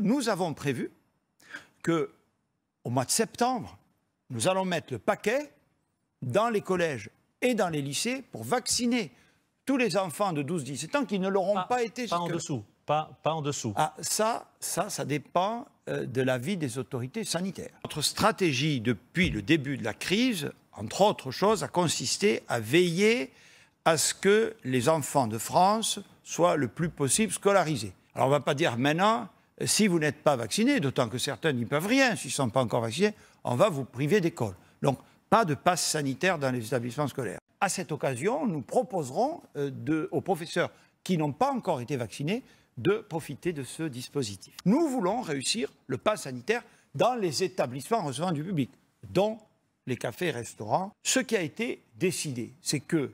nous avons prévu qu'au mois de septembre, nous allons mettre le paquet dans les collèges et dans les lycées pour vacciner tous les enfants de 12-17 ans qui ne l'auront pas été jusqu'à... Pas en dessous. Pas en dessous. Ah, ça dépend de l'avis des autorités sanitaires. Notre stratégie depuis le début de la crise, entre autres choses, a consisté à veiller à ce que les enfants de France soient le plus possible scolarisés. Alors on ne va pas dire maintenant, si vous n'êtes pas vacciné, d'autant que certains n'y peuvent rien s'ils ne sont pas encore vaccinés, on va vous priver d'école. Donc pas de passe sanitaire dans les établissements scolaires. À cette occasion, nous proposerons aux professeurs qui n'ont pas encore été vaccinés de profiter de ce dispositif. Nous voulons réussir le pass sanitaire dans les établissements recevant du public, dont les cafés et restaurants. Ce qui a été décidé, c'est que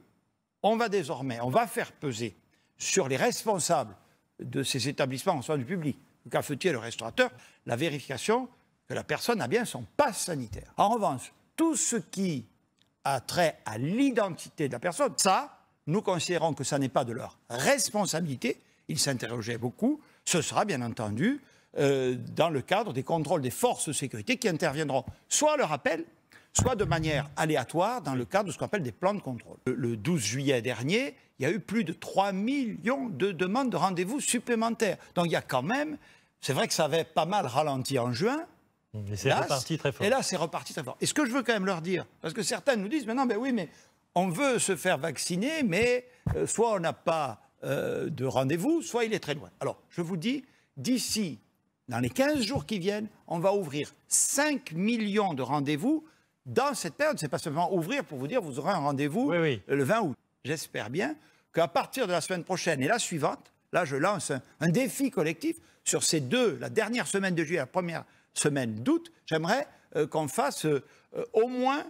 on va faire peser sur les responsables de ces établissements recevant du public, le cafetier et le restaurateur, la vérification que la personne a bien son pass sanitaire. En revanche, tout ce qui a trait à l'identité de la personne, ça, nous considérons que ça n'est pas de leur responsabilité. Ils s'interrogeaient beaucoup. Ce sera bien entendu dans le cadre des contrôles des forces de sécurité qui interviendront soit à leur appel, soit de manière aléatoire dans le cadre de ce qu'on appelle des plans de contrôle. Le 12 juillet dernier, il y a eu plus de 3 millions de demandes de rendez-vous supplémentaires. Donc il y a quand même, c'est vrai que ça avait pas mal ralenti en juin. Mais c'est reparti très fort. Et là, c'est reparti très fort. Et ce que je veux quand même leur dire, parce que certains nous disent, mais non, mais oui, mais on veut se faire vacciner, mais soit on n'a pas de rendez-vous, soit il est très loin. Alors, je vous dis, d'ici, dans les 15 jours qui viennent, on va ouvrir 5 millions de rendez-vous dans cette période. Ce n'est pas seulement ouvrir pour vous dire, vous aurez un rendez-vous le 20 août. J'espère bien qu'à partir de la semaine prochaine et la suivante, là, je lance un défi collectif sur ces deux, la dernière semaine de juillet, la première semaine d'août. J'aimerais qu'on fasse au moins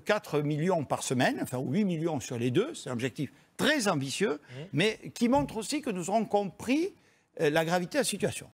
4 millions par semaine, enfin 8 millions sur les deux. C'est un objectif très ambitieux, mais qui montre aussi que nous aurons compris la gravité de la situation.